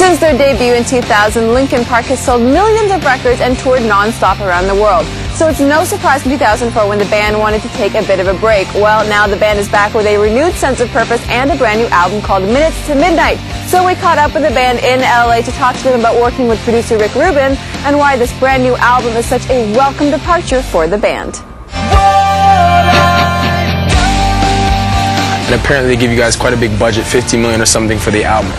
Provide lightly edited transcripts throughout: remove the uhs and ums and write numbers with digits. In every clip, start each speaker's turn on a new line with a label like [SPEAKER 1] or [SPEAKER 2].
[SPEAKER 1] Since their debut in 2000, Linkin Park has sold millions of records and toured non-stop around the world. So it's no surprise in 2004 when the band wanted to take a bit of a break. Well, now the band is back with a renewed sense of purpose and a brand new album called Minutes to Midnight. So we caught up with the band in LA to talk to them about working with producer Rick Rubin and why this brand new album is such a welcome departure for the band.
[SPEAKER 2] And apparently they give you guys quite a big budget, $50 million or something for the album.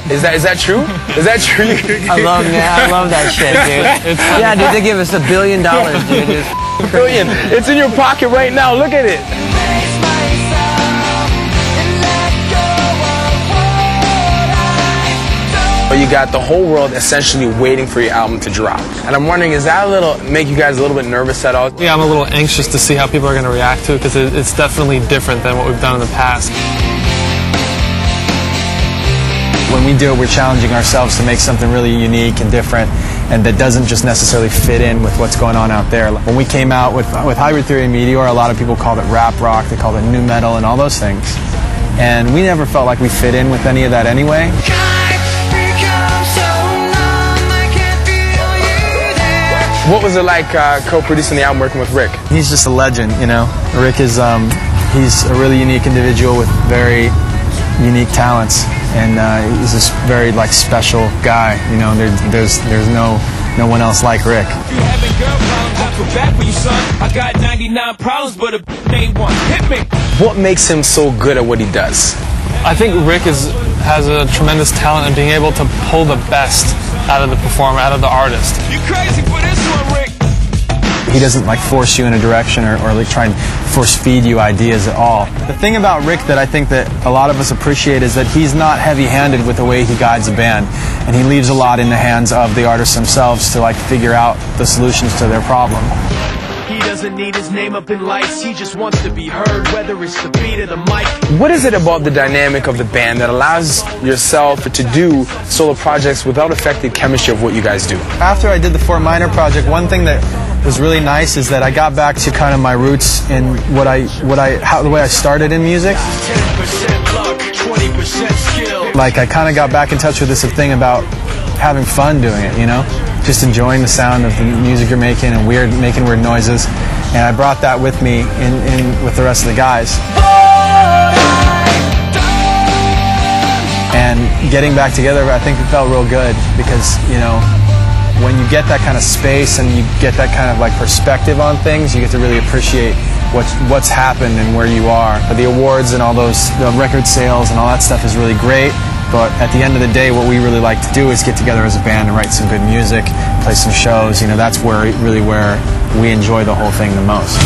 [SPEAKER 2] Is that true? Is that true?
[SPEAKER 3] I love that shit, dude. Yeah, dude, they give us $1 billion, dude. It's
[SPEAKER 2] $1 billion. It's in your pocket right now. Look at it. You got the whole world essentially waiting for your album to drop. And I'm wondering, is that make you guys a little bit nervous at all?
[SPEAKER 4] Yeah, I'm a little anxious to see how people are going to react to it because it's definitely different than what we've done in the past.
[SPEAKER 5] When we do it, we're challenging ourselves to make something really unique and different and that doesn't just necessarily fit in with what's going on out there. When we came out with Hybrid Theory and Meteor, a lot of people called it rap rock, they called it nu metal and all those things. And we never felt like we fit in with any of that anyway.
[SPEAKER 2] What was it like co-producing the album working with Rick?
[SPEAKER 5] He's just a legend, you know. Rick is, he's a really unique individual with very unique talents. And he's this very special guy, you know. There's no one else like Rick.
[SPEAKER 2] What makes him so good at what he does?
[SPEAKER 4] I think Rick has a tremendous talent in being able to pull the best out of the performer, out of the artist.
[SPEAKER 6] You crazy for this one, Rick?
[SPEAKER 5] He doesn't force you in a direction or try and force feed you ideas at all. The thing about Rick that I think that a lot of us appreciate is that he's not heavy-handed with the way he guides a band, and he leaves a lot in the hands of the artists themselves to figure out the solutions to their problem.
[SPEAKER 6] He doesn't need his name up in lights, he just wants to be heard, whether it's the beat or the mic.
[SPEAKER 2] What is it about the dynamic of the band that allows yourself to do solo projects without affecting the chemistry of what you guys do?
[SPEAKER 5] After I did the Fort Minor project, one thing that was really nice is that I got back to kind of my roots in the way I started in music.
[SPEAKER 6] 10% luck, 20% skill.
[SPEAKER 5] I kind of got back in touch with this thing about having fun doing it, you know? Just enjoying the sound of the music you're making and making weird noises. And I brought that with me with the rest of the guys. And getting back together, I think it felt real good because, you know, when you get that kind of space and you get that kind of perspective on things, you get to really appreciate what's happened and where you are. The awards and all those, the record sales and all that stuff is really great. But at the end of the day, what we really like to do is get together as a band and write some good music, play some shows. You know, that's where we enjoy the whole thing the most.